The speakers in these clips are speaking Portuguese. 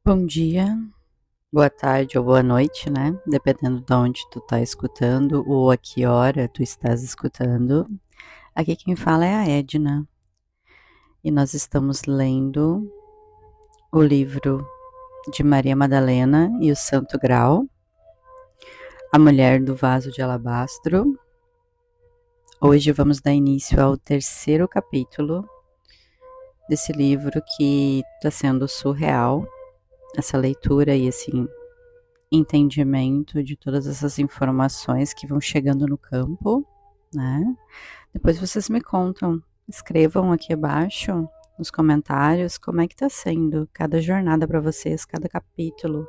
Bom dia, boa tarde ou boa noite, né? Dependendo de onde tu tá escutando ou a que hora tu estás escutando. Aqui quem fala é a Edna e nós estamos lendo o livro de Maria Madalena e o Santo Grau, A Mulher do Vaso de Alabastro. Hoje vamos dar início ao terceiro capítulo desse livro que está sendo surreal, essa leitura e esse entendimento de todas essas informações que vão chegando no campo, né? Depois vocês me contam, escrevam aqui abaixo nos comentários como é que tá sendo cada jornada para vocês, cada capítulo.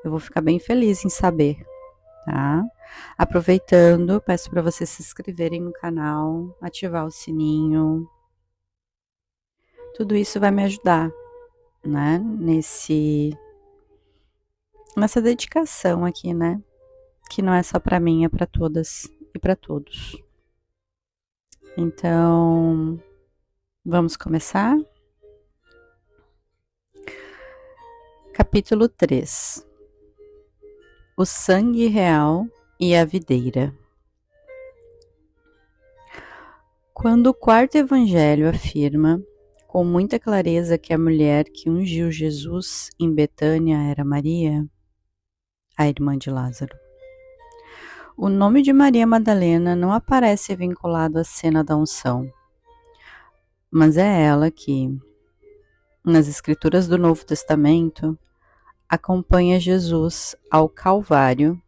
Eu vou ficar bem feliz em saber, tá? Aproveitando, peço para vocês se inscreverem no canal, ativar o sininho. Tudo isso vai me ajudar, né? Nessa dedicação aqui, né? Que não é só para mim, é para todas e para todos. Então, vamos começar? Capítulo 3: O sangue real e a videira. Quando o quarto evangelho afirma com muita clareza que a mulher que ungiu Jesus em Betânia era Maria, a irmã de Lázaro, o nome de Maria Madalena não aparece vinculado à cena da unção, mas é ela que, nas escrituras do Novo Testamento, acompanha Jesus ao Calvário,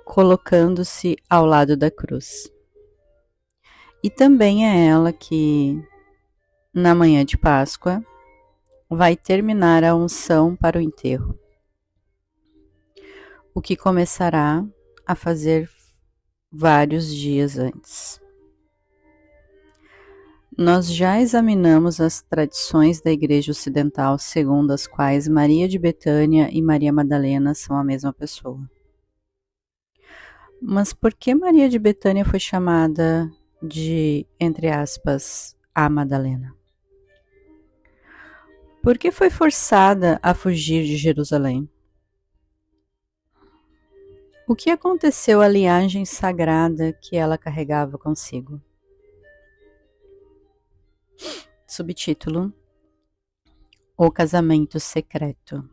colocando-se ao lado da cruz. E também é ela que, na manhã de Páscoa, vai terminar a unção para o enterro, o que começará a fazer vários dias antes. Nós já examinamos as tradições da Igreja Ocidental, segundo as quais Maria de Betânia e Maria Madalena são a mesma pessoa. Mas por que Maria de Betânia foi chamada de, entre aspas, a Madalena? Por que foi forçada a fugir de Jerusalém? O que aconteceu à linhagem sagrada que ela carregava consigo? Subtítulo: O casamento secreto.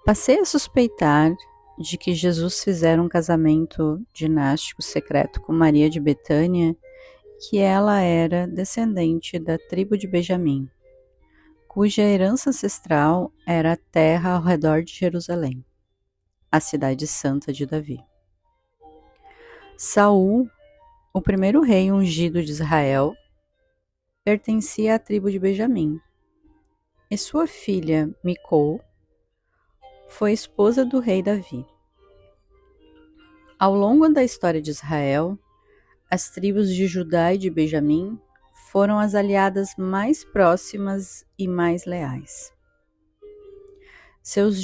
Passei a suspeitar de que Jesus fizera um casamento dinástico secreto com Maria de Betânia, que ela era descendente da tribo de Benjamim, cuja herança ancestral era a terra ao redor de Jerusalém, a cidade santa de Davi. Saul, o primeiro rei ungido de Israel, pertencia à tribo de Benjamim, e sua filha Micol foi esposa do rei Davi. Ao longo da história de Israel, as tribos de Judá e de Benjamim foram as aliadas mais próximas e mais leais. Seus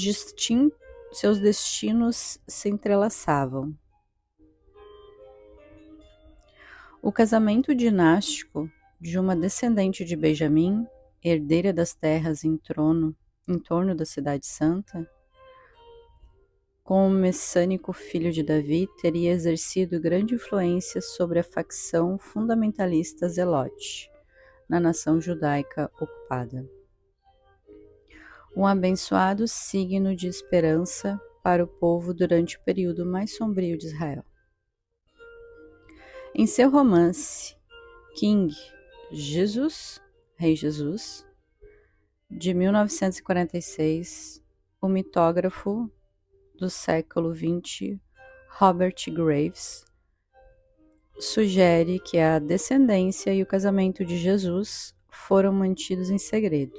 destinos se entrelaçavam. O casamento dinástico de uma descendente de Benjamim, herdeira das terras em torno da cidade santa, com o messânico filho de Davi, teria exercido grande influência sobre a facção fundamentalista Zelote na nação judaica ocupada. Um abençoado signo de esperança para o povo durante o período mais sombrio de Israel. Em seu romance King Jesus, Rei Jesus, de 1946, o mitógrafo do século XX, Robert Graves, sugere que a descendência e o casamento de Jesus foram mantidos em segredo,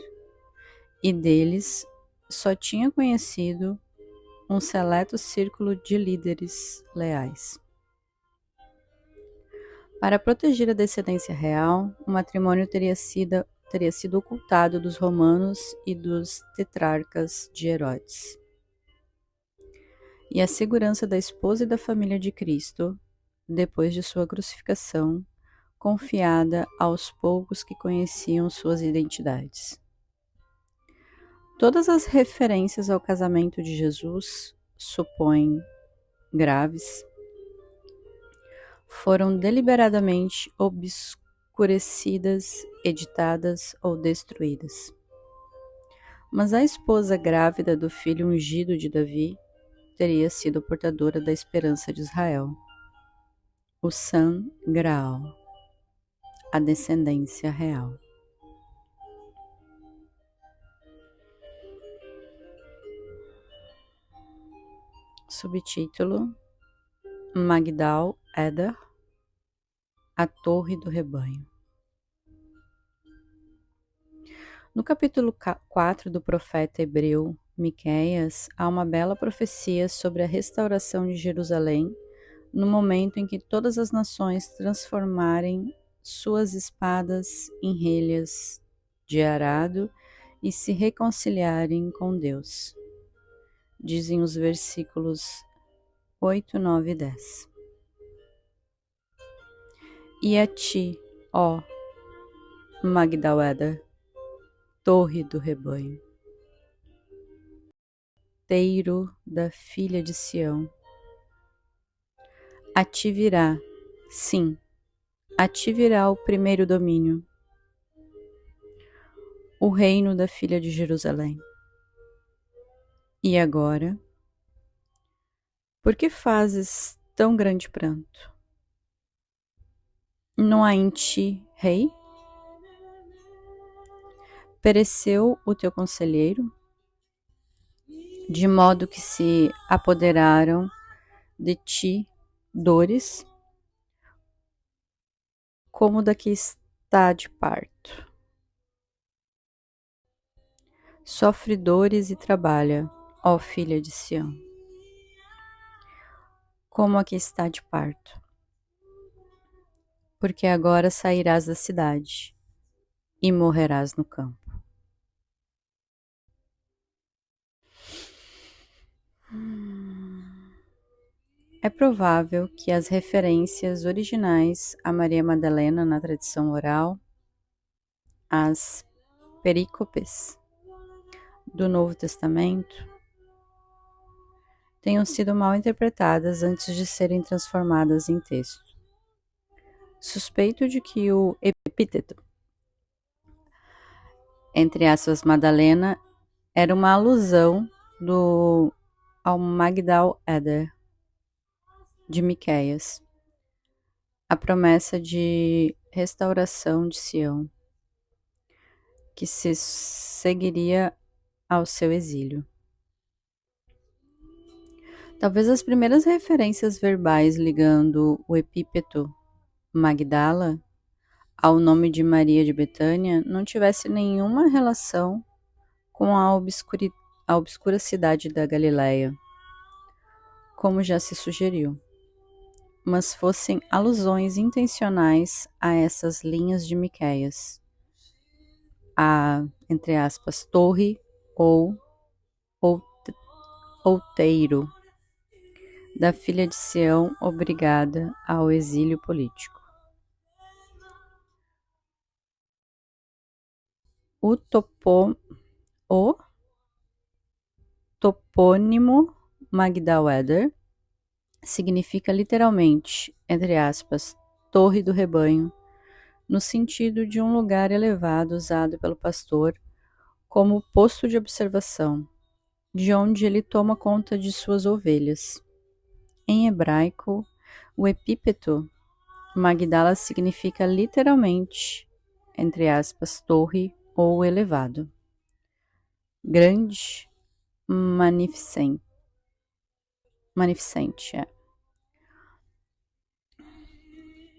e deles só tinha conhecido um seleto círculo de líderes leais. Para proteger a descendência real, o matrimônio teria sido ocultado dos romanos e dos tetrarcas de Herodes. E a segurança da esposa e da família de Cristo, depois de sua crucificação, confiada aos poucos que conheciam suas identidades. Todas as referências ao casamento de Jesus, supõem graves, foram deliberadamente obscurecidas, editadas ou destruídas. Mas a esposa grávida do filho ungido de Davi teria sido portadora da esperança de Israel, o San Graal, a descendência real. Subtítulo: Magdal Eder, a Torre do Rebanho. No capítulo 4 do profeta hebreu Miqueias, há uma bela profecia sobre a restauração de Jerusalém no momento em que todas as nações transformarem suas espadas em relhas de arado e se reconciliarem com Deus. Dizem os versículos 8, 9 e 10. E a ti, ó Magdaleda, torre do rebanho, teiro da filha de Sião, a ti virá, sim, a ti virá o primeiro domínio, o reino da filha de Jerusalém. E agora, por que fazes tão grande pranto? Não há em ti rei? Pereceu o teu conselheiro, de modo que se apoderaram de ti dores, como da que está de parto. Sofre dores e trabalha, ó filha de Sião, como a que está de parto. Porque agora sairás da cidade e morrerás no campo. É provável que as referências originais a Maria Madalena na tradição oral, as perícopes do Novo Testamento, tenham sido mal interpretadas antes de serem transformadas em texto. Suspeito de que o epíteto, entre aspas, Madalena, era uma alusão ao Magdal Eder, de Miqueias, a promessa de restauração de Sião, que se seguiria ao seu exílio. Talvez as primeiras referências verbais ligando o epípeto Magdala ao nome de Maria de Betânia não tivesse nenhuma relação com a obscura cidade da Galileia, como já se sugeriu, mas fossem alusões intencionais a essas linhas de Miqueias, a, entre aspas, torre ou outeiro da filha de Sião obrigada ao exílio político. O topônimo Magdaleder significa literalmente, entre aspas, torre do rebanho, no sentido de um lugar elevado usado pelo pastor como posto de observação, de onde ele toma conta de suas ovelhas. Em hebraico, o epípeto Magdala significa literalmente, entre aspas, torre ou elevado. Grande, magnificente.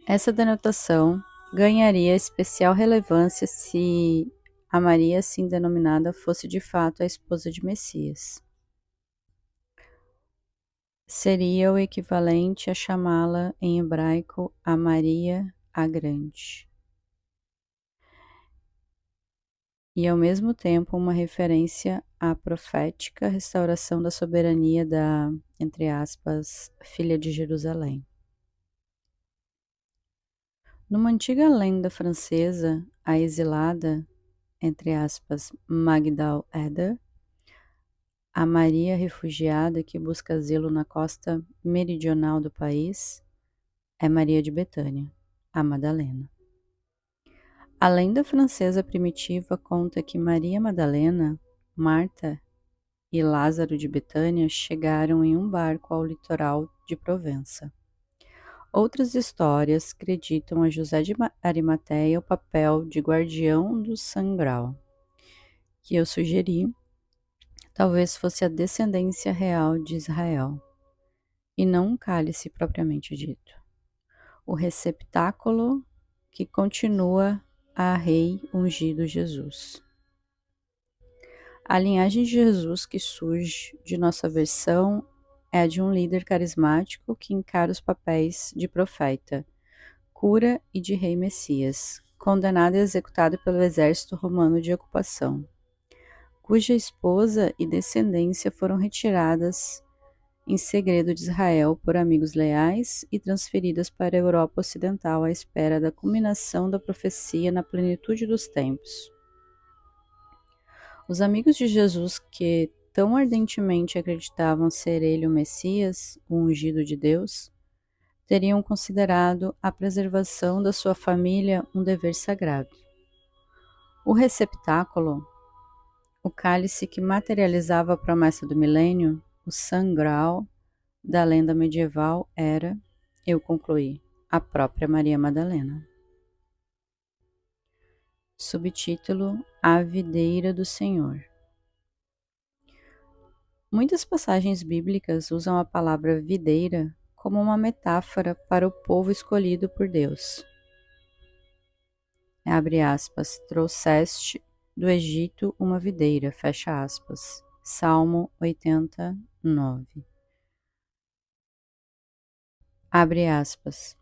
Essa denotação ganharia especial relevância se a Maria assim denominada fosse de fato a esposa de Messias. Seria o equivalente a chamá-la em hebraico a Maria a Grande. E ao mesmo tempo uma referência à profética restauração da soberania da, entre aspas, filha de Jerusalém. Numa antiga lenda francesa, a exilada, entre aspas, Magdal Eder, A Maria refugiada que busca asilo na costa meridional do país é Maria de Betânia, a Madalena. A lenda francesa primitiva conta que Maria Madalena, Marta e Lázaro de Betânia chegaram em um barco ao litoral de Provença. Outras histórias acreditam a José de Arimateia o papel de guardião do sangral, que eu sugeri talvez fosse a descendência real de Israel, e não um cálice propriamente dito. O receptáculo que continua a rei ungido Jesus. A linhagem de Jesus que surge de nossa versão é a de um líder carismático que encara os papéis de profeta, cura e de rei Messias, condenado e executado pelo exército romano de ocupação, cuja esposa e descendência foram retiradas em segredo de Israel por amigos leais e transferidas para a Europa Ocidental à espera da culminação da profecia na plenitude dos tempos. Os amigos de Jesus, que tão ardentemente acreditavam ser ele o Messias, o ungido de Deus, teriam considerado a preservação da sua família um dever sagrado. O receptáculo, o cálice que materializava a promessa do milênio, o sangral da lenda medieval era, eu concluí, a própria Maria Madalena. Subtítulo: A Videira do Senhor. Muitas passagens bíblicas usam a palavra videira como uma metáfora para o povo escolhido por Deus. Abre aspas, trouxeste do Egito uma videira, fecha aspas. Salmo 89. Abre aspas.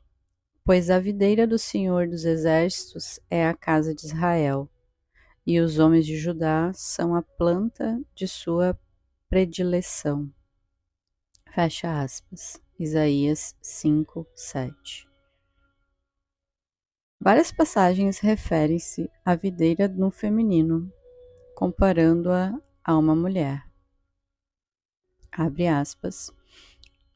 Pois a videira do Senhor dos Exércitos é a casa de Israel, e os homens de Judá são a planta de sua predileção. Fecha aspas. Isaías 5, 7. Várias passagens referem-se à videira no feminino, comparando-a a uma mulher. Abre aspas.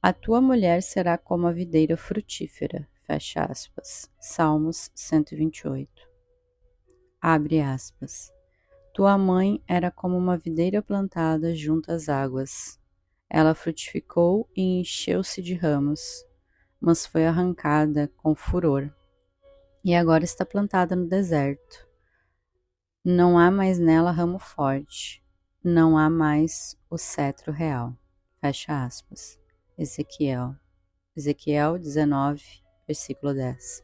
A tua mulher será como a videira frutífera. Fecha aspas. Salmos 128. Abre aspas. Tua mãe era como uma videira plantada junto às águas. Ela frutificou e encheu-se de ramos, mas foi arrancada com furor. E agora está plantada no deserto. Não há mais nela ramo forte. Não há mais o cetro real. Fecha aspas. Ezequiel 19, versículo 10.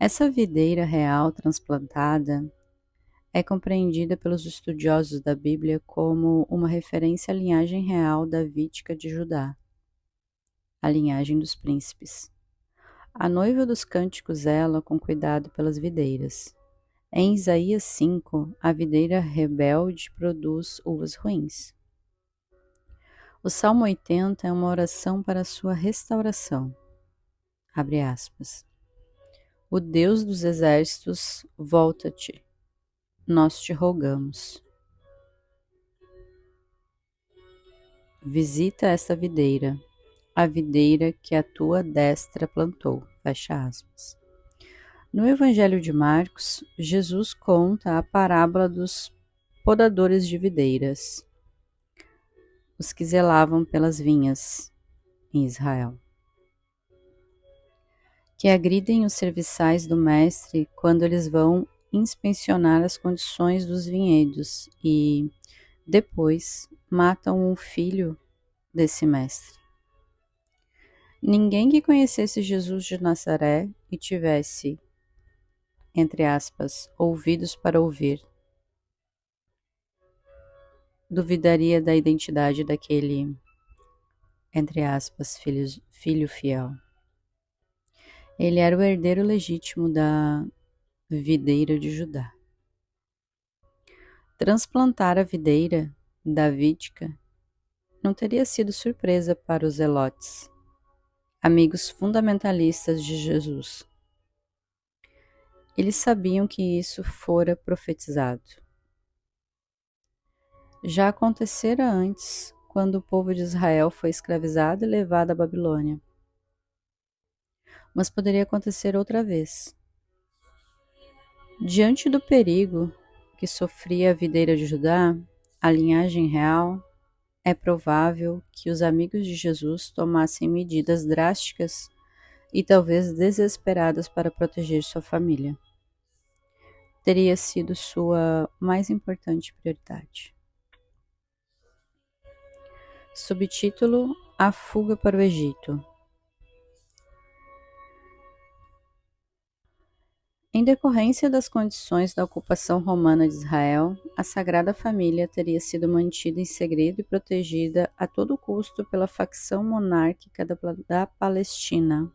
Essa videira real transplantada é compreendida pelos estudiosos da Bíblia como uma referência à linhagem real davídica de Judá, a linhagem dos príncipes. A noiva dos cânticos zela com cuidado pelas videiras. Em Isaías 5, a videira rebelde produz uvas ruins. O Salmo 80 é uma oração para a sua restauração. Abre aspas. O Deus dos exércitos, volta-te, nós te rogamos. Visita esta videira, a videira que a tua destra plantou. Fecha aspas. No Evangelho de Marcos, Jesus conta a parábola dos podadores de videiras, os que zelavam pelas vinhas em Israel, que agridem os serviçais do mestre quando eles vão inspecionar as condições dos vinhedos e, depois, matam um filho desse mestre. Ninguém que conhecesse Jesus de Nazaré e tivesse, entre aspas, ouvidos para ouvir, duvidaria da identidade daquele, entre aspas, filho fiel. Ele era o herdeiro legítimo da videira de Judá. Transplantar a videira davídica não teria sido surpresa para os zelotes, amigos fundamentalistas de Jesus. Eles sabiam que isso fora profetizado. Já acontecera antes, quando o povo de Israel foi escravizado e levado à Babilônia. Mas poderia acontecer outra vez. Diante do perigo que sofria a videira de Judá, a linhagem real, é provável que os amigos de Jesus tomassem medidas drásticas e talvez desesperadas para proteger sua família. Teria sido sua mais importante prioridade. Subtítulo: A fuga para o Egito. Em decorrência das condições da ocupação romana de Israel, a Sagrada Família teria sido mantida em segredo e protegida a todo custo pela facção monárquica da Palestina.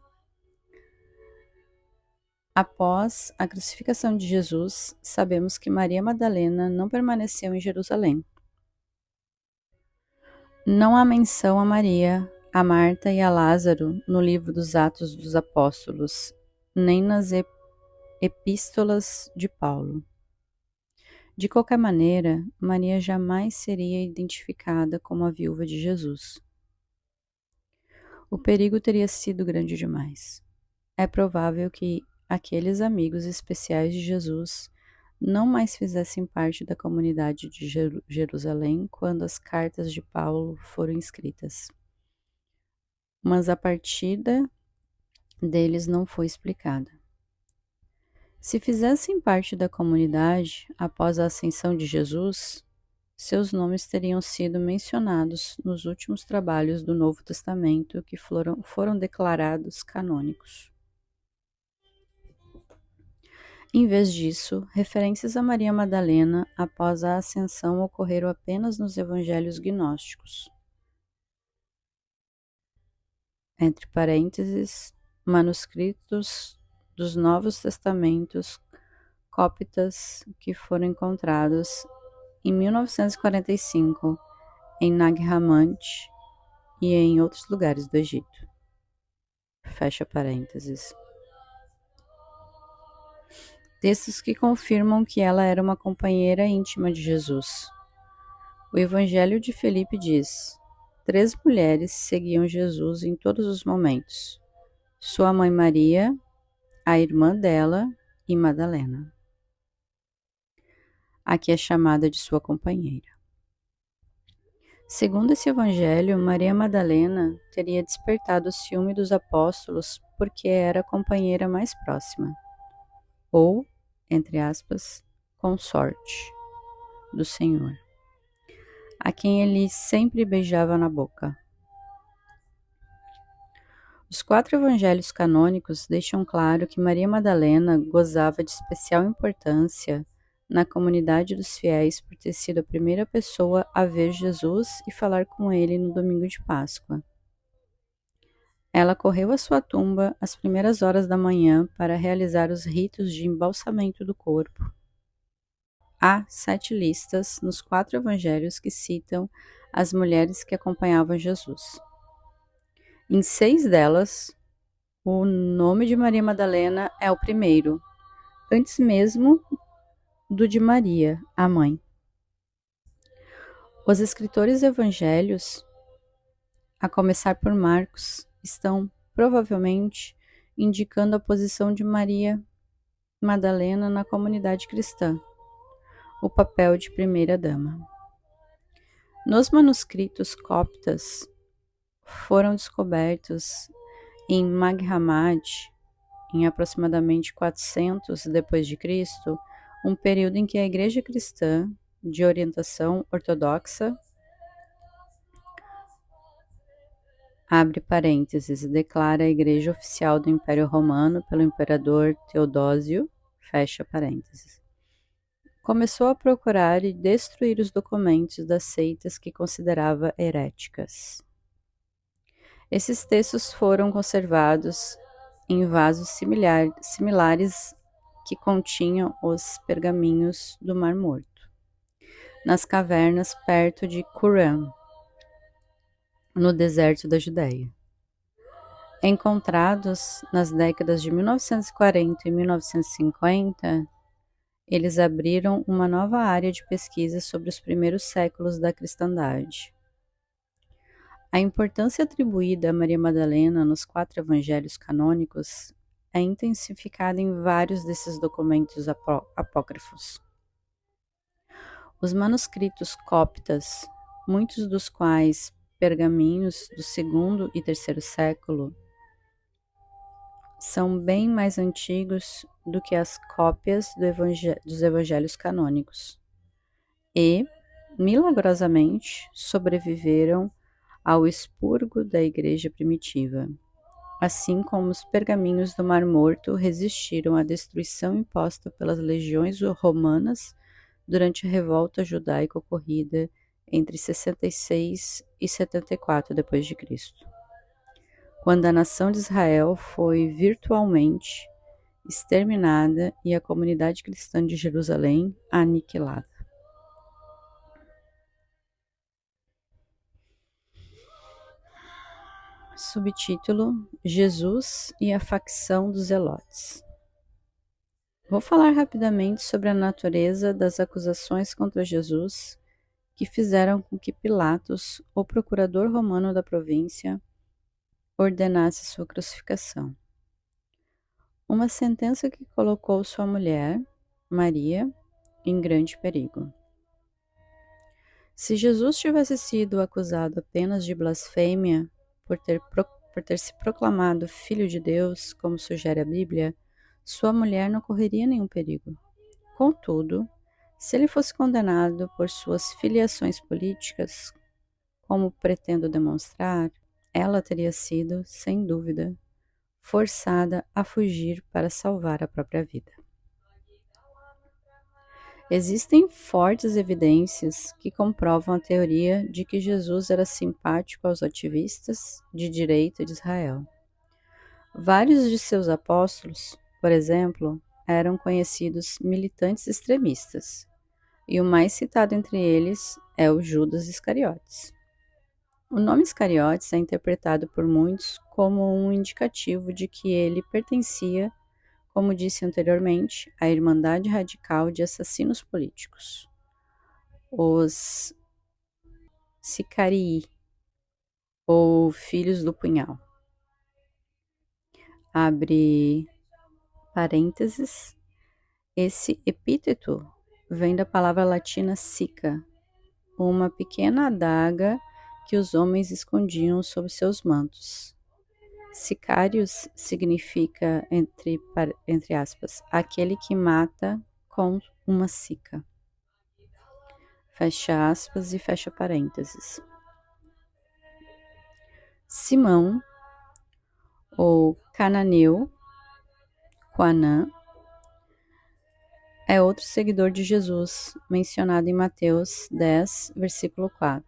Após a crucificação de Jesus, sabemos que Maria Madalena não permaneceu em Jerusalém. Não há menção a Maria, a Marta e a Lázaro no livro dos Atos dos Apóstolos, nem nas epístolas de Paulo. De qualquer maneira, Maria jamais seria identificada como a viúva de Jesus. O perigo teria sido grande demais. É provável que aqueles amigos especiais de Jesus não mais fizessem parte da comunidade de Jerusalém quando as cartas de Paulo foram escritas. Mas a partida deles não foi explicada. Se fizessem parte da comunidade após a ascensão de Jesus, seus nomes teriam sido mencionados nos últimos trabalhos do Novo Testamento que foram declarados canônicos. Em vez disso, referências a Maria Madalena após a ascensão ocorreram apenas nos evangelhos gnósticos. Entre parênteses, manuscritos dos Novos Testamentos cóptas que foram encontrados em 1945 em Nag Hammadi e em outros lugares do Egito. Fecha parênteses. Textos que confirmam que ela era uma companheira íntima de Jesus. O Evangelho de Filipe diz: 3 mulheres seguiam Jesus em todos os momentos: sua mãe Maria, a irmã dela e Madalena. Aqui é chamada de sua companheira. Segundo esse evangelho, Maria Madalena teria despertado o ciúme dos apóstolos porque era a companheira mais próxima, ou, entre aspas, consorte do Senhor, a quem ele sempre beijava na boca. Os 4 evangelhos canônicos deixam claro que Maria Madalena gozava de especial importância na comunidade dos fiéis por ter sido a primeira pessoa a ver Jesus e falar com ele no domingo de Páscoa. Ela correu à sua tumba às primeiras horas da manhã para realizar os ritos de embalsamento do corpo. Há 7 listas nos 4 evangelhos que citam as mulheres que acompanhavam Jesus. Em 6 delas, o nome de Maria Madalena é o primeiro, antes mesmo do de Maria, a mãe. Os escritores evangelhos, a começar por Marcos, estão provavelmente indicando a posição de Maria Madalena na comunidade cristã, o papel de primeira-dama. Nos manuscritos coptas foram descobertos em Nag Hammadi, em aproximadamente 400 d.C., um período em que a igreja cristã, de orientação ortodoxa, abre parênteses, declara a igreja oficial do Império Romano pelo imperador Teodósio, fecha parênteses, começou a procurar e destruir os documentos das seitas que considerava heréticas. Esses textos foram conservados em vasos similares que continham os pergaminhos do Mar Morto, nas cavernas perto de Qumran, no deserto da Judéia. Encontrados nas décadas de 1940 e 1950, Eles abriram uma nova área de pesquisa sobre os primeiros séculos da cristandade. A importância atribuída a Maria Madalena nos 4 evangelhos canônicos é intensificada em vários desses documentos apócrifos. Os manuscritos coptas, muitos dos quais pergaminhos do segundo e terceiro século, são bem mais antigos do que as cópias dos evangelhos canônicos e, milagrosamente, sobreviveram ao expurgo da Igreja primitiva, assim como os pergaminhos do Mar Morto resistiram à destruição imposta pelas legiões romanas durante a revolta judaica ocorrida entre 66 e 74 d.C., quando a nação de Israel foi virtualmente exterminada e a comunidade cristã de Jerusalém aniquilada. Subtítulo: Jesus e a facção dos Zelotes. Vou falar rapidamente sobre a natureza das acusações contra Jesus que fizeram com que Pilatos, o procurador romano da província, ordenasse sua crucificação. Uma sentença que colocou sua mulher, Maria, em grande perigo. Se Jesus tivesse sido acusado apenas de blasfêmia por ter se proclamado filho de Deus, como sugere a Bíblia, sua mulher não correria nenhum perigo. Contudo, se ele fosse condenado por suas filiações políticas, como pretendo demonstrar, ela teria sido, sem dúvida, forçada a fugir para salvar a própria vida. Existem fortes evidências que comprovam a teoria de que Jesus era simpático aos ativistas de direita de Israel. Vários de seus apóstolos, por exemplo, eram conhecidos militantes extremistas, e o mais citado entre eles é o Judas Iscariotes. O nome Iscariotes é interpretado por muitos como um indicativo de que ele pertencia, como disse anteriormente, à Irmandade Radical de Assassinos Políticos, os Sicarii, ou Filhos do Punhal. Abre parênteses. Esse epíteto vem da palavra latina sica, uma pequena adaga que os homens escondiam sob seus mantos. Sicários significa, entre aspas, aquele que mata com uma sica. Fecha aspas e fecha parênteses. Simão, ou Cananeu, Quanã, é outro seguidor de Jesus, mencionado em Mateus 10, versículo 4.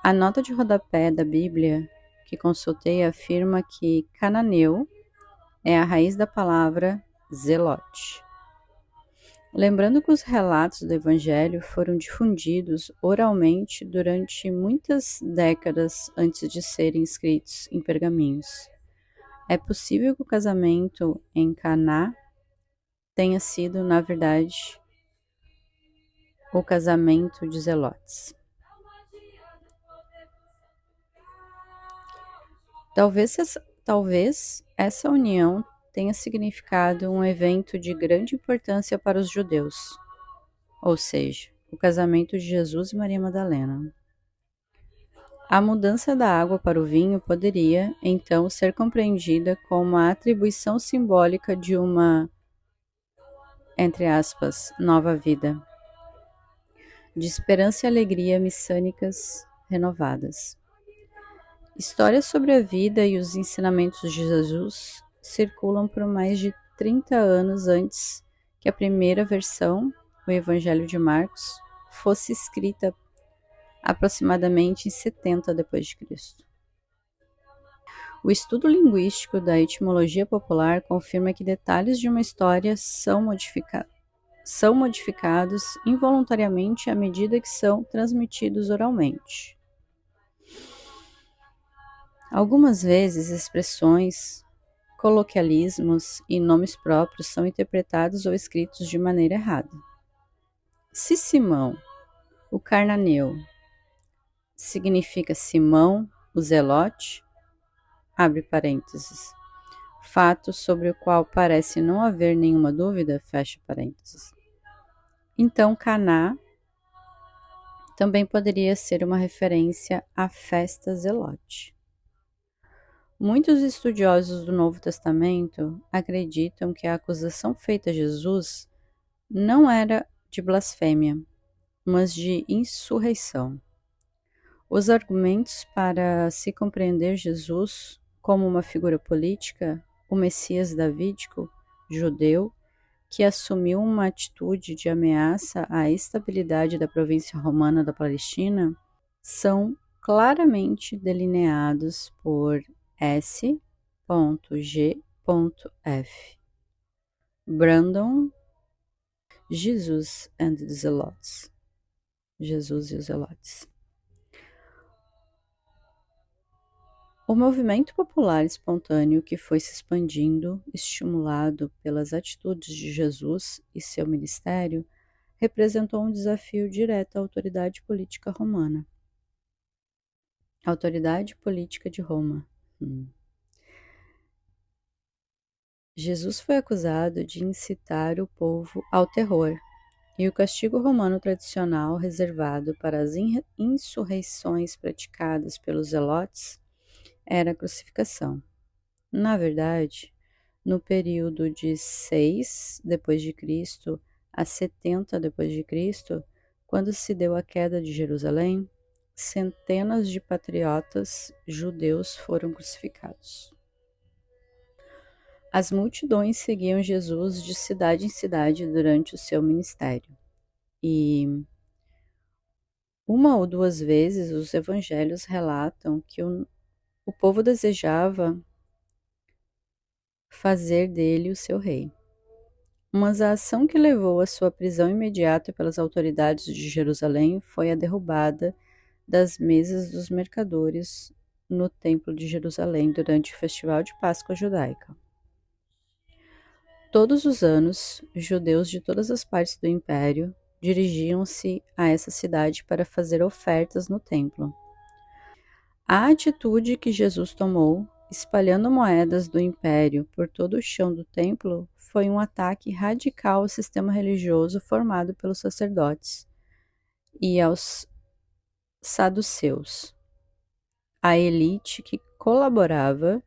A nota de rodapé da Bíblia que consultei afirma que cananeu é a raiz da palavra zelote. Lembrando que os relatos do Evangelho foram difundidos oralmente durante muitas décadas antes de serem escritos em pergaminhos, é possível que o casamento em Caná tenha sido, na verdade, o casamento de zelotes. Talvez essa união tenha significado um evento de grande importância para os judeus, ou seja, o casamento de Jesus e Maria Madalena. A mudança da água para o vinho poderia, então, ser compreendida como a atribuição simbólica de uma, entre aspas, nova vida, de esperança e alegria messiânicas renovadas. Histórias sobre a vida e os ensinamentos de Jesus circulam por mais de 30 anos antes que a primeira versão, o Evangelho de Marcos, fosse escrita aproximadamente em 70 d.C. O estudo linguístico da etimologia popular confirma que detalhes de uma história são modificados involuntariamente à medida que são transmitidos oralmente. Algumas vezes, expressões coloquialismos e nomes próprios são interpretados ou escritos de maneira errada. Se Simão, o Carnaneu, significa Simão, o Zelote, abre parênteses, fato sobre o qual parece não haver nenhuma dúvida, fecha parênteses. Então, Caná também poderia ser uma referência à festa Zelote. Muitos estudiosos do Novo Testamento acreditam que a acusação feita a Jesus não era de blasfêmia, mas de insurreição. Os argumentos para se compreender Jesus como uma figura política, o Messias davídico, judeu, que assumiu uma atitude de ameaça à estabilidade da província romana da Palestina, são claramente delineados por S.G.F. Brandon, Jesus and the Zealots. Jesus e os Zelotes. O movimento popular espontâneo que foi se expandindo, estimulado pelas atitudes de Jesus e seu ministério, representou um desafio direto à autoridade política romana. A autoridade política de Roma. Jesus foi acusado de incitar o povo ao terror, e o castigo romano tradicional reservado para as insurreições praticadas pelos zelotes era a crucificação. Na verdade, no período de 6 d.C. a 70 d.C., quando se deu a queda de Jerusalém, centenas de patriotas judeus foram crucificados. As multidões seguiam Jesus de cidade em cidade durante o seu ministério. E uma ou duas vezes os evangelhos relatam que o povo desejava fazer dele o seu rei. Mas a ação que levou à sua prisão imediata pelas autoridades de Jerusalém foi a derrubada das mesas dos mercadores no Templo de Jerusalém durante o Festival de Páscoa judaica. Todos os anos, judeus de todas as partes do império dirigiam-se a essa cidade para fazer ofertas no templo. A atitude que Jesus tomou, espalhando moedas do império por todo o chão do templo, foi um ataque radical ao sistema religioso formado pelos sacerdotes e aos saduceus, a elite que colaborava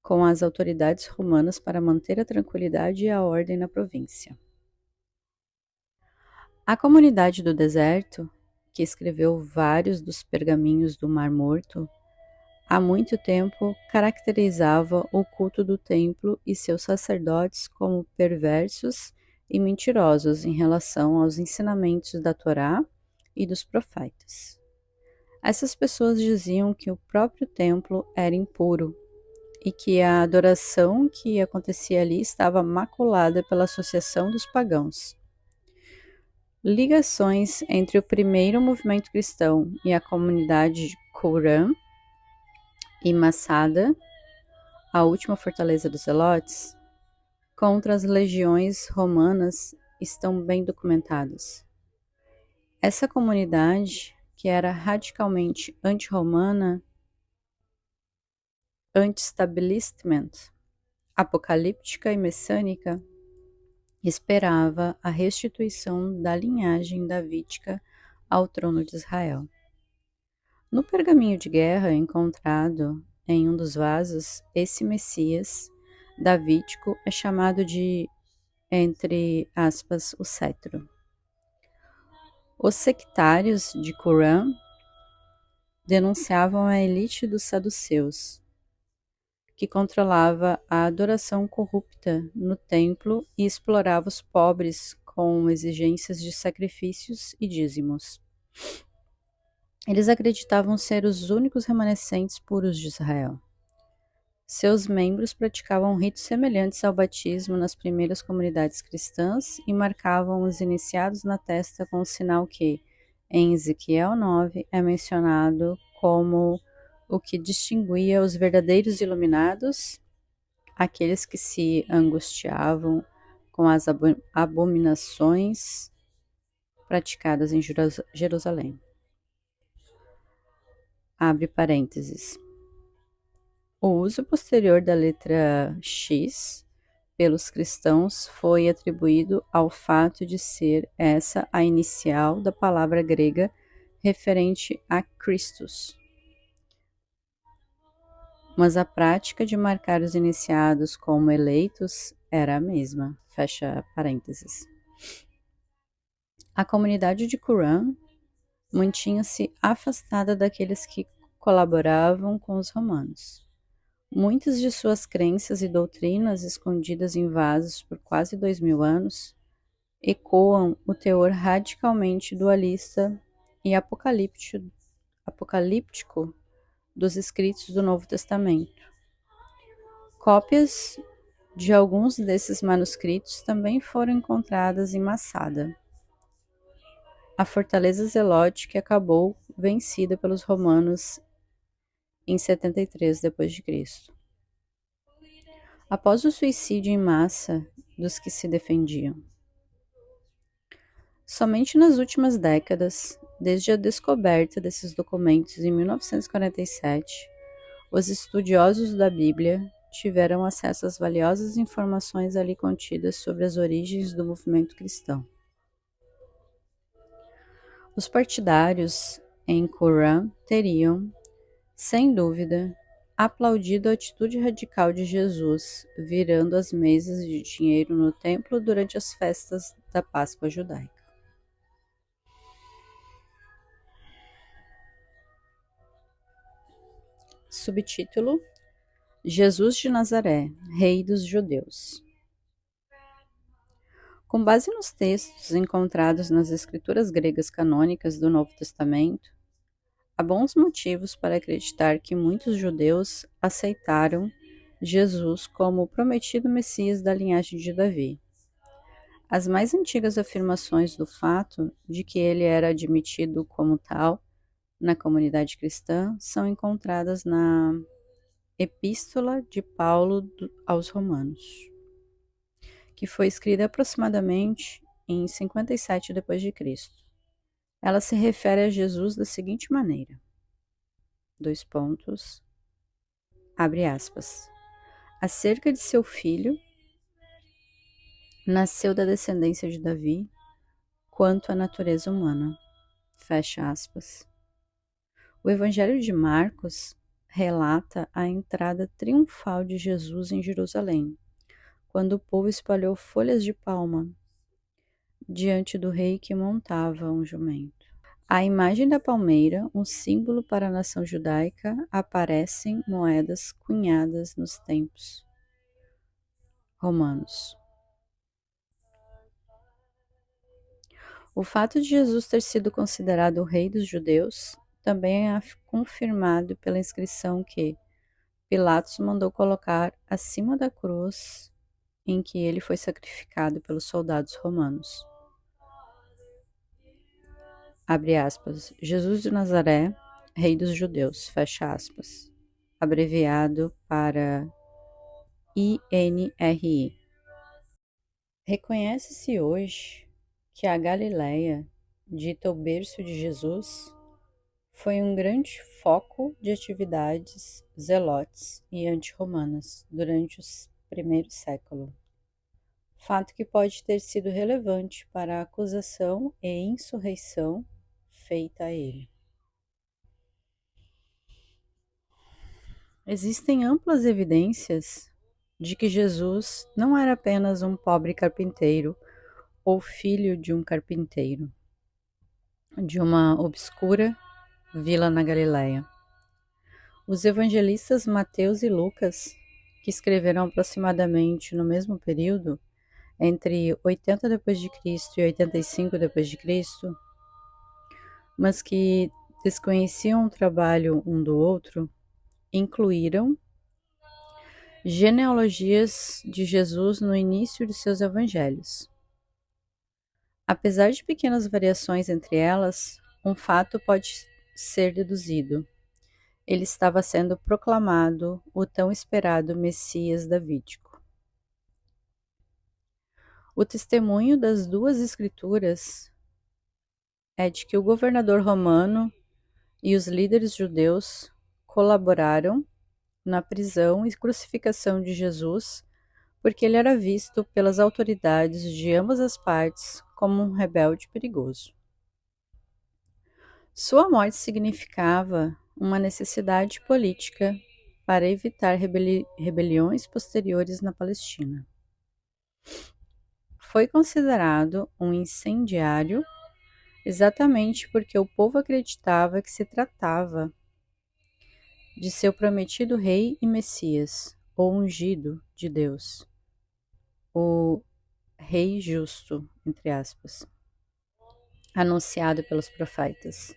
com as autoridades romanas para manter a tranquilidade e a ordem na província. A comunidade do deserto, que escreveu vários dos pergaminhos do Mar Morto, há muito tempo caracterizava o culto do templo e seus sacerdotes como perversos e mentirosos em relação aos ensinamentos da Torá e dos profetas. Essas pessoas diziam que o próprio templo era impuro e que a adoração que acontecia ali estava maculada pela associação dos pagãos. Ligações entre o primeiro movimento cristão e a comunidade de Qumran e Massada, a última fortaleza dos Zelotes, contra as legiões romanas estão bem documentadas. Essa comunidade, que era radicalmente anti-romana, anti-establishment, apocalíptica e messiânica, esperava a restituição da linhagem davídica ao trono de Israel. No pergaminho de guerra encontrado em um dos vasos, esse Messias davídico é chamado de, entre aspas, o cetro. Os sectários de Qumran denunciavam a elite dos saduceus, que controlava a adoração corrupta no templo e explorava os pobres com exigências de sacrifícios e dízimos. Eles acreditavam ser os únicos remanescentes puros de Israel. Seus membros praticavam ritos semelhantes ao batismo nas primeiras comunidades cristãs e marcavam os iniciados na testa com o sinal que, em Ezequiel 9, é mencionado como o que distinguia os verdadeiros iluminados aqueles que se angustiavam com as abominações praticadas em Jerusalém. Abre parênteses. O uso posterior da letra X pelos cristãos foi atribuído ao fato de ser essa a inicial da palavra grega referente a Christus. Mas a prática de marcar os iniciados como eleitos era a mesma. Fecha parênteses. A comunidade de Qumran mantinha-se afastada daqueles que colaboravam com os romanos. Muitas de suas crenças e doutrinas, escondidas em vasos por quase 2000 anos, ecoam o teor radicalmente dualista e apocalíptico dos escritos do Novo Testamento. Cópias de alguns desses manuscritos também foram encontradas em Massada, a fortaleza zelótica que acabou vencida pelos romanos em 73 d.C. Após o suicídio em massa dos que se defendiam. Somente nas últimas décadas, desde a descoberta desses documentos em 1947, os estudiosos da Bíblia tiveram acesso às valiosas informações ali contidas sobre as origens do movimento cristão. Os partidários em Qumran teriam, sem dúvida, aplaudido a atitude radical de Jesus, virando as mesas de dinheiro no templo durante as festas da Páscoa judaica. Subtítulo: Jesus de Nazaré, Rei dos Judeus. Com base nos textos encontrados nas escrituras gregas canônicas do Novo Testamento, há bons motivos para acreditar que muitos judeus aceitaram Jesus como o prometido Messias da linhagem de Davi. As mais antigas afirmações do fato de que ele era admitido como tal na comunidade cristã são encontradas na Epístola de Paulo aos Romanos, que foi escrita aproximadamente em 57 d.C. Ela se refere a Jesus da seguinte maneira: abre aspas, acerca de seu filho, nasceu da descendência de Davi, quanto à natureza humana, fecha aspas. O Evangelho de Marcos relata a entrada triunfal de Jesus em Jerusalém, quando o povo espalhou folhas de palma diante do rei que montava um jumento. A imagem da palmeira, um símbolo para a nação judaica, aparecem moedas cunhadas nos tempos romanos. O fato de Jesus ter sido considerado o rei dos judeus também é confirmado pela inscrição que Pilatos mandou colocar acima da cruz em que ele foi sacrificado pelos soldados romanos. Abre aspas, Jesus de Nazaré, Rei dos Judeus, fecha aspas, abreviado para INRI. Reconhece-se hoje que a Galileia, dita o berço de Jesus, foi um grande foco de atividades zelotes e anti-romanas durante o primeiro século. Fato que pode ter sido relevante para a acusação e insurreição feita a ele. Existem amplas evidências de que Jesus não era apenas um pobre carpinteiro ou filho de um carpinteiro, de uma obscura vila na Galileia. Os evangelistas Mateus e Lucas, que escreveram aproximadamente no mesmo período, entre 80 d.C. e 85 d.C., mas que desconheciam o trabalho um do outro, incluíram genealogias de Jesus no início de seus evangelhos. Apesar de pequenas variações entre elas, um fato pode ser deduzido. ele estava sendo proclamado o tão esperado Messias davídico. O testemunho das duas escrituras é de que o governador romano e os líderes judeus colaboraram na prisão e crucificação de Jesus porque ele era visto pelas autoridades de ambas as partes como um rebelde perigoso. Sua morte significava uma necessidade política para evitar rebeliões posteriores na Palestina. Foi considerado um incendiário exatamente porque o povo acreditava que se tratava de seu prometido rei e Messias, ou ungido de Deus, o rei justo, entre aspas, anunciado pelos profetas.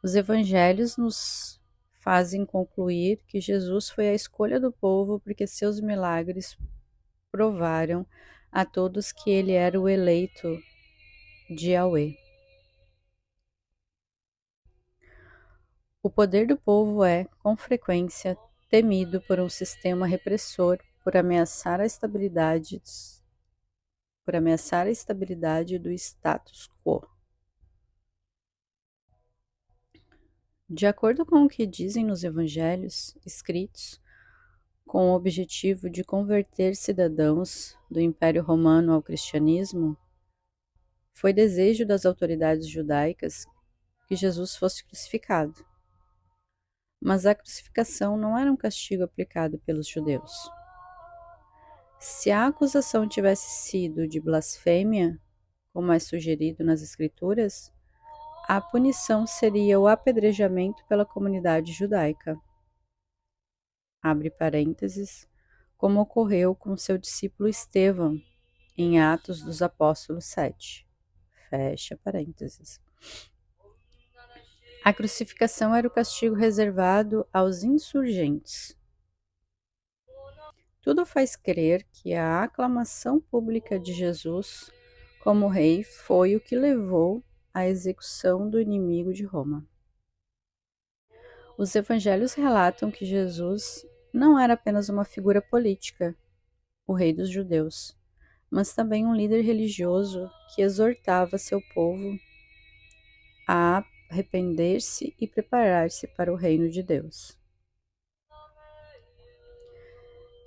Os evangelhos nos fazem concluir que Jesus foi a escolha do povo porque seus milagres provaram a todos que ele era o eleito de Yahweh. O poder do povo é, com frequência, temido por um sistema repressor por ameaçar a estabilidade do status quo. De acordo com o que dizem nos evangelhos escritos, com o objetivo de converter cidadãos do Império Romano ao cristianismo, foi desejo das autoridades judaicas que Jesus fosse crucificado. Mas a crucificação não era um castigo aplicado pelos judeus. Se a acusação tivesse sido de blasfêmia, como é sugerido nas Escrituras, a punição seria o apedrejamento pela comunidade judaica. Abre parênteses, como ocorreu com seu discípulo Estevão, em Atos dos Apóstolos 7. Fecha parênteses. A crucificação era o castigo reservado aos insurgentes. Tudo faz crer que a aclamação pública de Jesus como rei foi o que levou à execução do inimigo de Roma. Os evangelhos relatam que Jesus não era apenas uma figura política, o rei dos judeus, mas também um líder religioso que exortava seu povo a arrepender-se e preparar-se para o reino de Deus.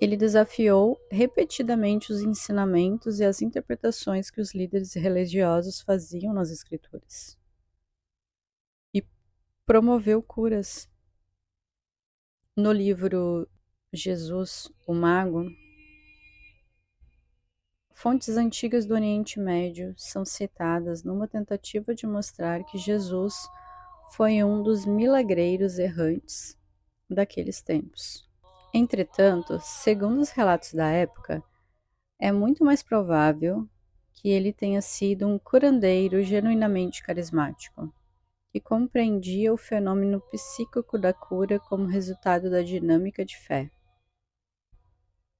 Ele desafiou repetidamente os ensinamentos e as interpretações que os líderes religiosos faziam nas Escrituras e promoveu curas. No livro Jesus, o Mago, fontes antigas do Oriente Médio são citadas numa tentativa de mostrar que Jesus foi um dos milagreiros errantes daqueles tempos. Entretanto, segundo os relatos da época, é muito mais provável que ele tenha sido um curandeiro genuinamente carismático, que compreendia o fenômeno psíquico da cura como resultado da dinâmica de fé.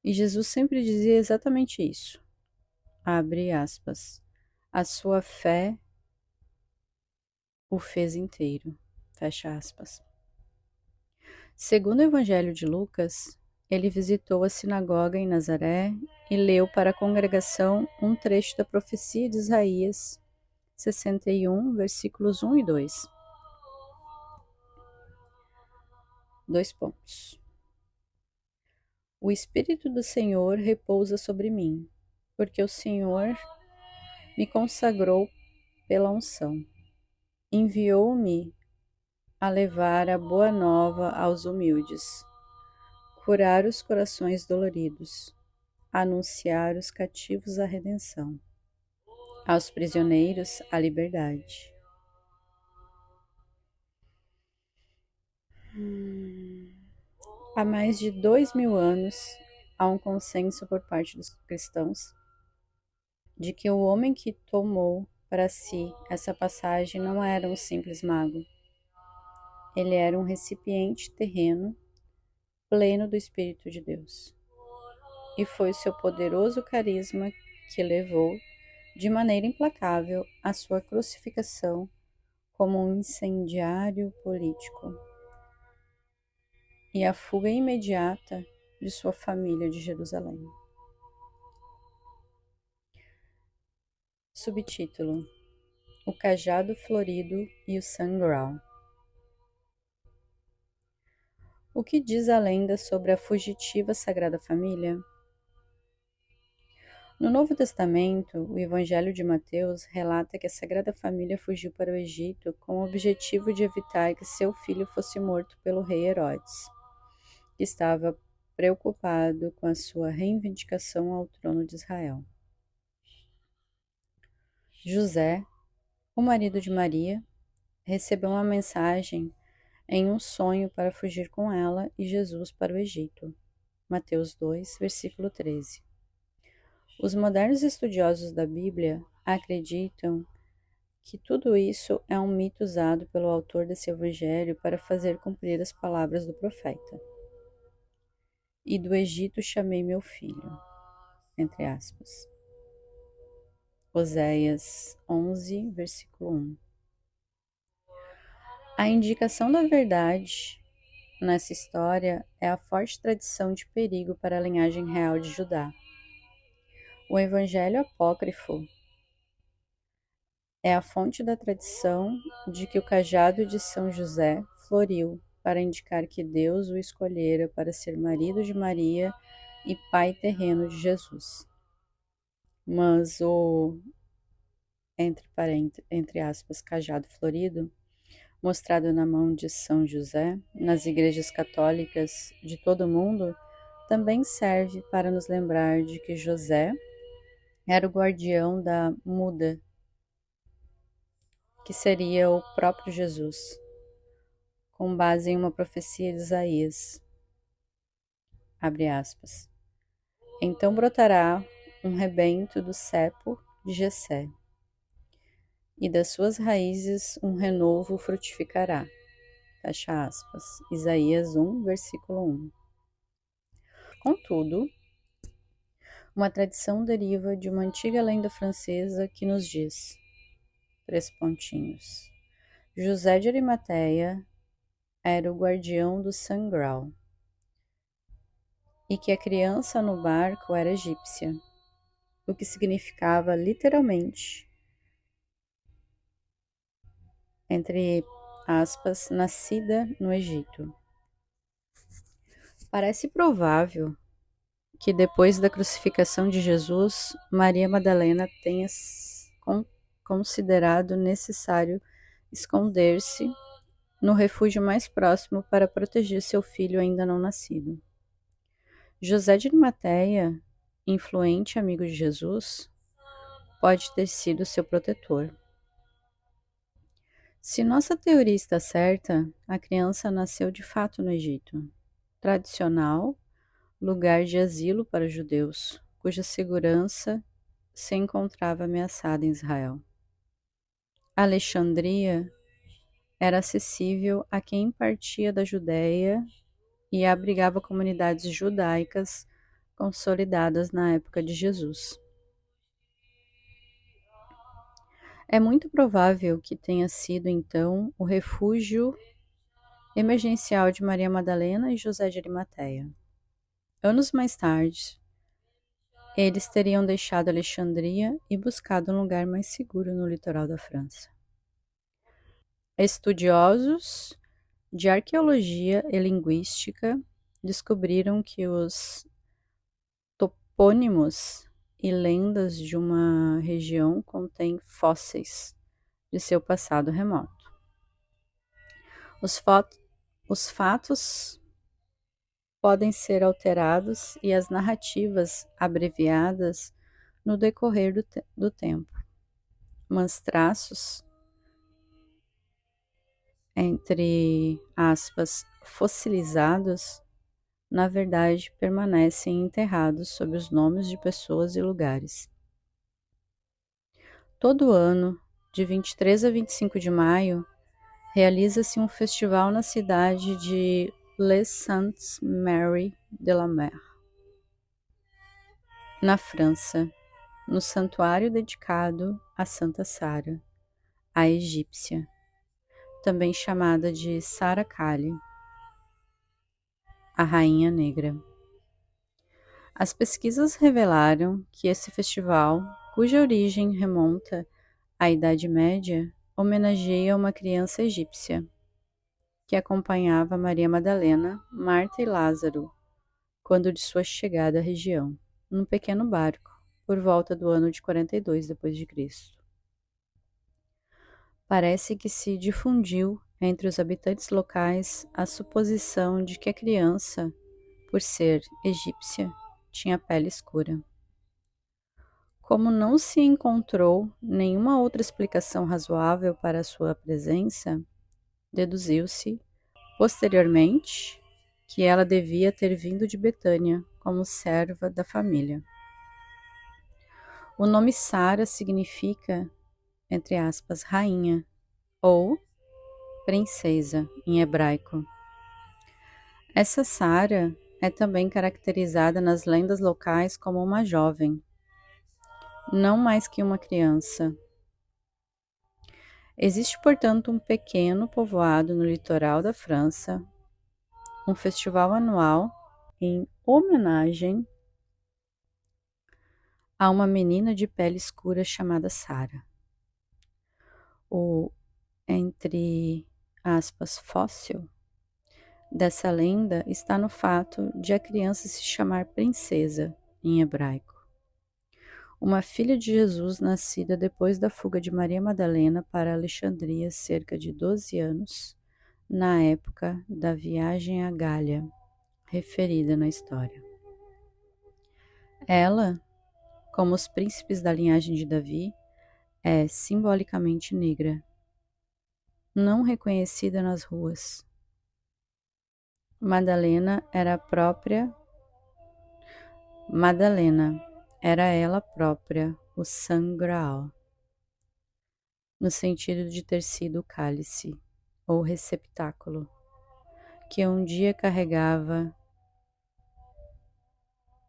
E Jesus sempre dizia exatamente isso. Abre aspas. A sua fé o fez inteiro. Fecha aspas. Segundo o Evangelho de Lucas, ele visitou a sinagoga em Nazaré e leu para a congregação um trecho da profecia de Isaías 61, versículos 1 e 2. 2 pontos. O Espírito do Senhor repousa sobre mim, porque o Senhor me consagrou pela unção. Enviou-me a levar a boa nova aos humildes, curar os corações doloridos, anunciar os cativos a redenção, aos prisioneiros a liberdade. Há mais de 2000 anos, há um consenso por parte dos cristãos de que o homem que tomou para si essa passagem não era um simples mago. Ele era um recipiente terreno pleno do Espírito de Deus. E foi o seu poderoso carisma que levou, de maneira implacável, à sua crucificação como um incendiário político. e a fuga imediata de sua família de Jerusalém. Subtítulo: O cajado florido e o sangral. O que diz a lenda sobre a fugitiva Sagrada Família? No Novo Testamento, o Evangelho de Mateus relata que a Sagrada Família fugiu para o Egito com o objetivo de evitar que seu filho fosse morto pelo rei Herodes, que estava preocupado com a sua reivindicação ao trono de Israel. José, o marido de Maria, recebeu uma mensagem em um sonho para fugir com ela e Jesus para o Egito. Mateus 2, versículo 13. Os modernos estudiosos da Bíblia acreditam que tudo isso é um mito usado pelo autor desse evangelho para fazer cumprir as palavras do profeta. E do Egito chamei meu filho, entre aspas. Oséias 11, versículo 1. A indicação da verdade nessa história é a forte tradição de perigo para a linhagem real de Judá. O Evangelho apócrifo é a fonte da tradição de que o cajado de São José floriu para indicar que Deus o escolhera para ser marido de Maria e pai terreno de Jesus. Mas o, entre aspas, cajado florido, mostrado na mão de São José, nas igrejas católicas de todo o mundo, também serve para nos lembrar de que José era o guardião da muda, que seria o próprio Jesus, com base em uma profecia de Isaías. Abre aspas. Então brotará um rebento do cepo de Jessé, e das suas raízes um renovo frutificará. Fecha aspas. Isaías 1, versículo 1. Contudo, uma tradição deriva de uma antiga lenda francesa que nos diz, três pontinhos, José de Arimateia era o guardião do sangral e que a criança no barco era egípcia, o que significava literalmente, entre aspas, nascida no Egito. Parece provável que depois da crucificação de Jesus, Maria Madalena tenha considerado necessário esconder-se no refúgio mais próximo para proteger seu filho ainda não nascido. José de Arimateia, influente amigo de Jesus, pode ter sido seu protetor. Se nossa teoria está certa, a criança nasceu de fato no Egito, tradicional lugar de asilo para judeus, cuja segurança se encontrava ameaçada em Israel. Alexandria era acessível a quem partia da Judéia e abrigava comunidades judaicas consolidadas na época de Jesus. É muito provável que tenha sido, então, o refúgio emergencial de Maria Madalena e José de Arimateia. Anos mais tarde, eles teriam deixado Alexandria e buscado um lugar mais seguro no litoral da França. Estudiosos de arqueologia e linguística descobriram que os topônimos e lendas de uma região contêm fósseis de seu passado remoto. Os fatos podem ser alterados e as narrativas abreviadas no decorrer do tempo, mas traços, entre aspas, fossilizados, na verdade permanecem enterrados sob os nomes de pessoas e lugares. Todo ano, de 23 a 25 de maio, realiza-se um festival na cidade de Les Saintes-Maries-de-la-Mer, na França, no santuário dedicado a Santa Sara, a egípcia, também chamada de Sara Kali. a Rainha Negra. As pesquisas revelaram que esse festival, cuja origem remonta à Idade Média, homenageia uma criança egípcia que acompanhava Maria Madalena, Marta e Lázaro quando de sua chegada à região, num pequeno barco, por volta do ano de 42 d.C. Parece que se difundiu entre os habitantes locais a suposição de que a criança, por ser egípcia, tinha pele escura. Como não se encontrou nenhuma outra explicação razoável para sua presença, deduziu-se, posteriormente, que ela devia ter vindo de Betânia como serva da família. O nome Sara significa, entre aspas, rainha ou princesa em hebraico. Essa Sara é também caracterizada nas lendas locais como uma jovem, não mais que uma criança. Existe, portanto, um pequeno povoado no litoral da França, um festival anual em homenagem a uma menina de pele escura chamada Sara. O, entre aspas, fóssil dessa lenda está no fato de a criança se chamar princesa em hebraico. Uma filha de Jesus nascida depois da fuga de Maria Madalena para Alexandria, cerca de 12 anos, na época da viagem à Gália, referida na história. Ela, como os príncipes da linhagem de Davi, é simbolicamente negra, não reconhecida nas ruas. Madalena era ela própria o Sangraal, no sentido de ter sido o cálice, ou receptáculo, que um dia carregava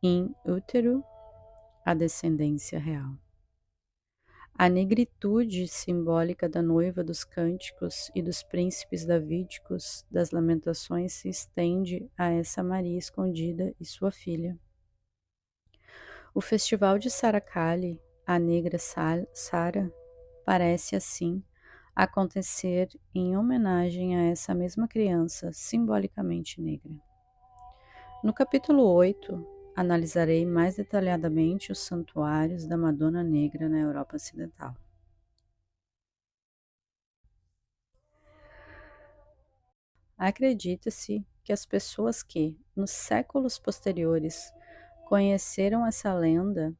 em útero a descendência real. A negritude simbólica da noiva dos cânticos e dos príncipes davídicos das lamentações se estende a essa Maria escondida e sua filha. O festival de Saracali, a negra Sara, parece assim acontecer em homenagem a essa mesma criança simbolicamente negra. No capítulo 8, analisarei mais detalhadamente os santuários da Madonna Negra na Europa Ocidental. Acredita-se que as pessoas que, nos séculos posteriores, conheceram essa lenda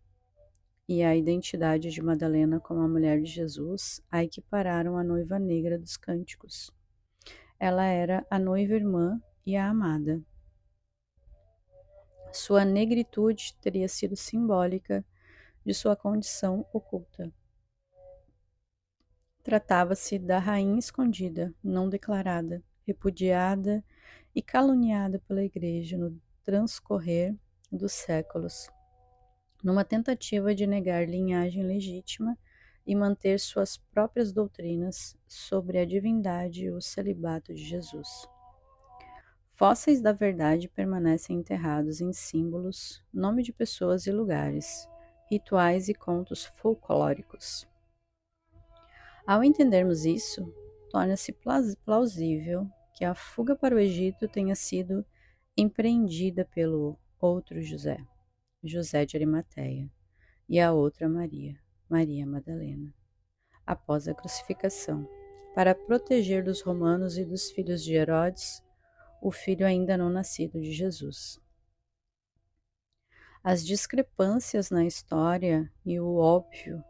e a identidade de Madalena como a mulher de Jesus a equipararam à noiva negra dos cânticos. Ela era a noiva irmã e a amada. Sua negritude teria sido simbólica de sua condição oculta. Tratava-se da rainha escondida, não declarada, repudiada e caluniada pela Igreja no transcorrer dos séculos, numa tentativa de negar linhagem legítima e manter suas próprias doutrinas sobre a divindade e o celibato de Jesus. Fósseis da verdade permanecem enterrados em símbolos, nome de pessoas e lugares, rituais e contos folclóricos. Ao entendermos isso, torna-se plausível que a fuga para o Egito tenha sido empreendida pelo outro José, José de Arimateia, e a outra Maria, Maria Madalena, após a crucificação, para proteger dos romanos e dos filhos de Herodes, o filho ainda não nascido de Jesus. As discrepâncias na história e o óbvio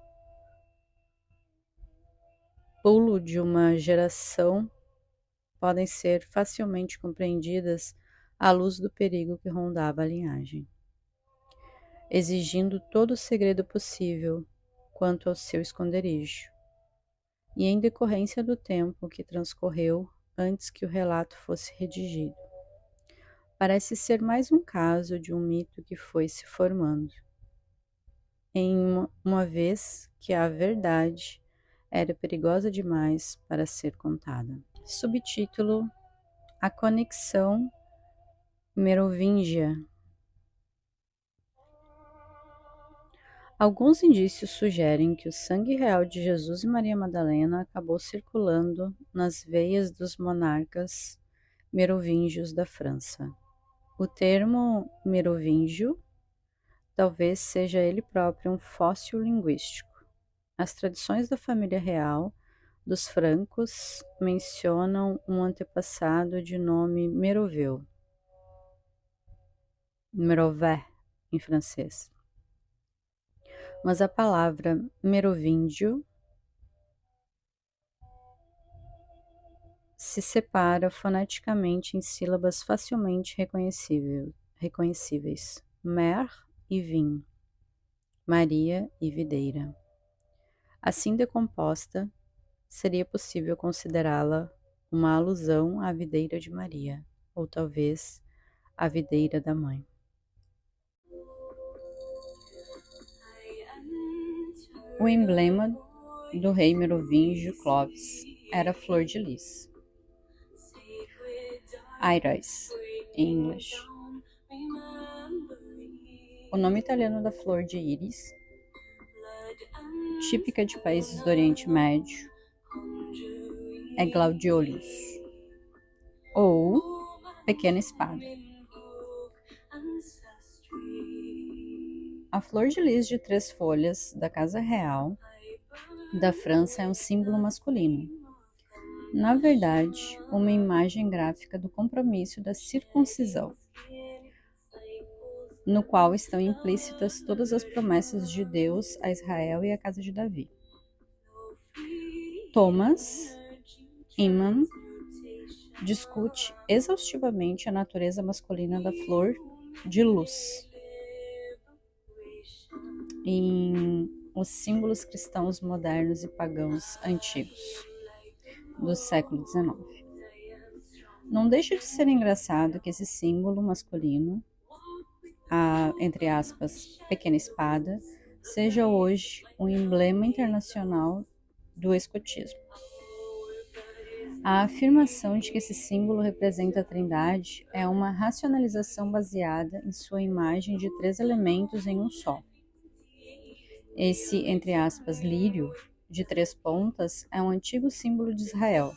pulo de uma geração podem ser facilmente compreendidas à luz do perigo que rondava a linhagem, exigindo todo o segredo possível quanto ao seu esconderijo, e em decorrência do tempo que transcorreu antes que o relato fosse redigido. Parece ser mais um caso de um mito que foi se formando, uma vez que a verdade era perigosa demais para ser contada. Subtítulo: A conexão Merovingia. Alguns indícios sugerem que o sangue real de Jesus e Maria Madalena acabou circulando nas veias dos monarcas merovingios da França. O termo merovingio talvez seja ele próprio um fóssil linguístico. As tradições da família real dos francos mencionam um antepassado de nome Meroveu, Merovert em francês. Mas a palavra merovingio se separa foneticamente em sílabas facilmente reconhecíveis: mer e vim, Maria e videira. Assim decomposta, seria possível considerá-la uma alusão à videira de Maria, ou talvez à videira da mãe. O emblema do rei merovingio Clovis era a flor de lis, iris em inglês. O nome italiano da flor de íris, típica de países do Oriente Médio, é Gladiolus, ou pequena espada. A flor de lis de 3 folhas da Casa Real da França é um símbolo masculino. Na verdade, uma imagem gráfica do compromisso da circuncisão, no qual estão implícitas todas as promessas de Deus a Israel e à casa de Davi. Thomas Inman discute exaustivamente a natureza masculina da flor de luz em Os Símbolos Cristãos Modernos e Pagãos Antigos, do século XIX. Não deixa de ser engraçado que esse símbolo masculino, a, entre aspas, pequena espada, seja hoje um emblema internacional do escotismo. A afirmação de que esse símbolo representa a Trindade é uma racionalização baseada em sua imagem de 3 elementos em um só. Esse, entre aspas, lírio de 3 pontas é um antigo símbolo de Israel.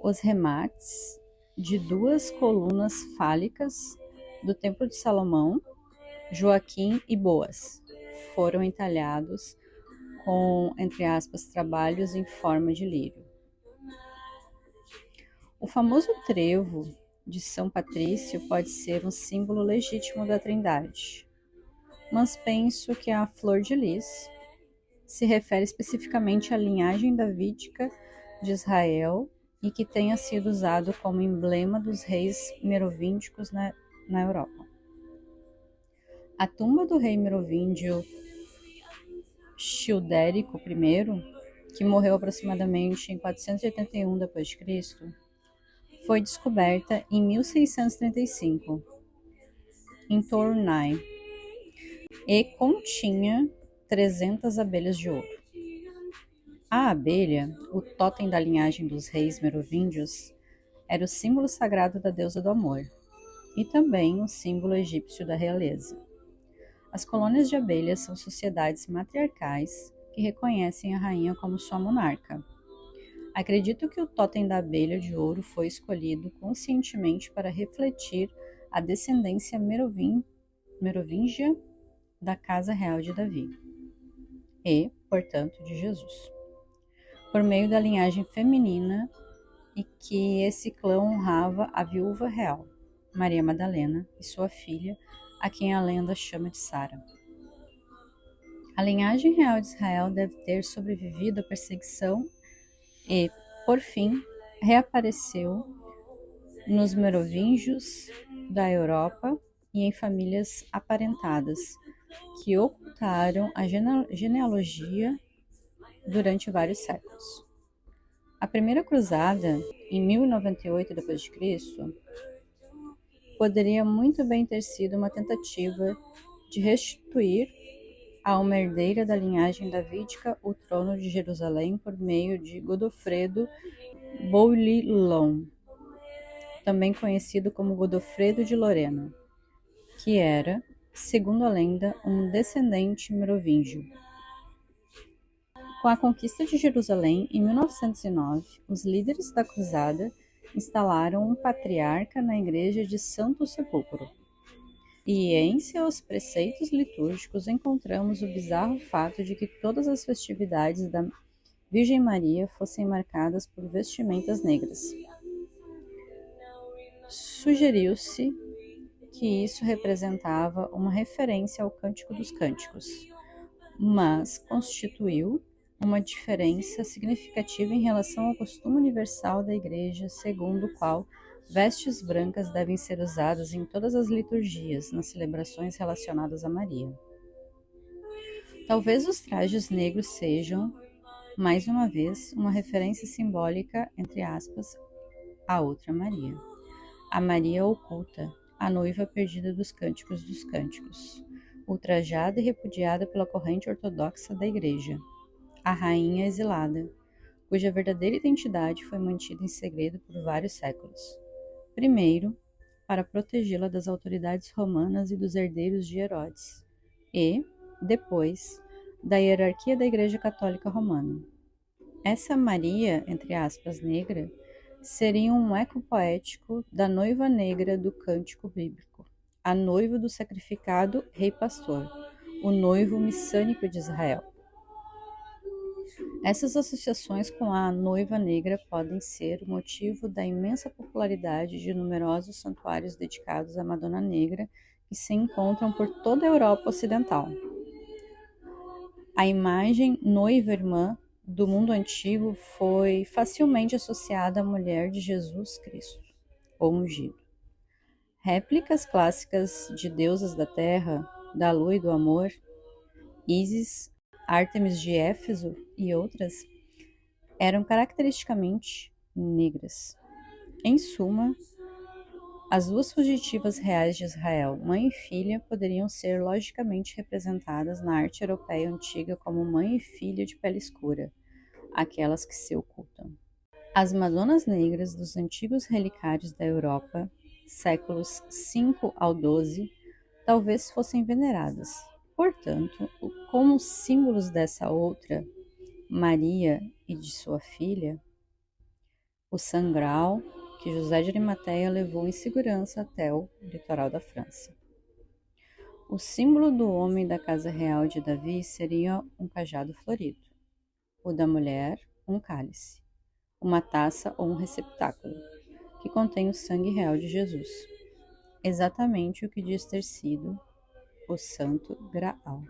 Os remates de 2 colunas fálicas do Templo de Salomão, Joaquim e Boas, foram entalhados com, entre aspas, trabalhos em forma de lírio. O famoso trevo de São Patrício pode ser um símbolo legítimo da Trindade, mas penso que a flor de lis se refere especificamente à linhagem davídica de Israel e que tenha sido usado como emblema dos reis merovingicos na Europa. A tumba do rei merovingio Childérico I, que morreu aproximadamente em 481 d.C., foi descoberta em 1635, em Tournai, e continha 300 abelhas de ouro. A abelha, o totem da linhagem dos reis merovingios, era o símbolo sagrado da deusa do amor, e também o símbolo egípcio da realeza. As colônias de abelhas são sociedades matriarcais que reconhecem a rainha como sua monarca. Acredito que o totem da abelha de ouro foi escolhido conscientemente para refletir a descendência merovingia da Casa Real de Davi e, portanto, de Jesus, por meio da linhagem feminina, e que esse clã honrava a viúva real, Maria Madalena, e sua filha, a quem a lenda chama de Sara. A linhagem real de Israel deve ter sobrevivido à perseguição e, por fim, reapareceu nos merovingios da Europa e em famílias aparentadas, que ocultaram a genealogia durante vários séculos. A primeira cruzada, em 1098 d.C., poderia muito bem ter sido uma tentativa de restituir a uma herdeira da linhagem davídica o trono de Jerusalém por meio de Godofredo Bouillon, também conhecido como Godofredo de Lorena, que era, segundo a lenda, um descendente merovingio. Com a conquista de Jerusalém em 1909, os líderes da Cruzada instalaram um patriarca na igreja de Santo Sepulcro. E em seus preceitos litúrgicos encontramos o bizarro fato de que todas as festividades da Virgem Maria fossem marcadas por vestimentas negras. Sugeriu-se que isso representava uma referência ao Cântico dos Cânticos, mas constituiu uma diferença significativa em relação ao costume universal da Igreja, segundo o qual vestes brancas devem ser usadas em todas as liturgias, nas celebrações relacionadas a Maria. Talvez os trajes negros sejam, mais uma vez, uma referência simbólica, entre aspas, à outra Maria. A Maria oculta, a noiva perdida dos Cânticos, ultrajada e repudiada pela corrente ortodoxa da Igreja. A rainha exilada, cuja verdadeira identidade foi mantida em segredo por vários séculos. Primeiro, para protegê-la das autoridades romanas e dos herdeiros de Herodes, e, depois, da hierarquia da Igreja Católica Romana. Essa Maria, entre aspas, negra, seria um eco poético da noiva negra do cântico bíblico, a noiva do sacrificado rei pastor, o noivo missânico de Israel. Essas associações com a noiva negra podem ser o motivo da imensa popularidade de numerosos santuários dedicados à Madonna Negra que se encontram por toda a Europa Ocidental. A imagem noiva-irmã do mundo antigo foi facilmente associada à mulher de Jesus Cristo, ou ungido. Réplicas clássicas de deusas da terra, da lua e do amor, Ísis, Ártemis de Éfeso e outras, eram caracteristicamente negras. Em suma, as duas fugitivas reais de Israel, mãe e filha, poderiam ser logicamente representadas na arte europeia antiga como mãe e filha de pele escura, aquelas que se ocultam. As Madonas Negras dos antigos relicários da Europa, séculos V ao XII, talvez fossem veneradas. Portanto, como símbolos dessa outra, Maria e de sua filha, o sangral que José de Arimateia levou em segurança até o litoral da França. O símbolo do homem da casa real de Davi seria um cajado florido, o da mulher, um cálice, uma taça ou um receptáculo, que contém o sangue real de Jesus, exatamente o que diz ter sido o Santo Graal.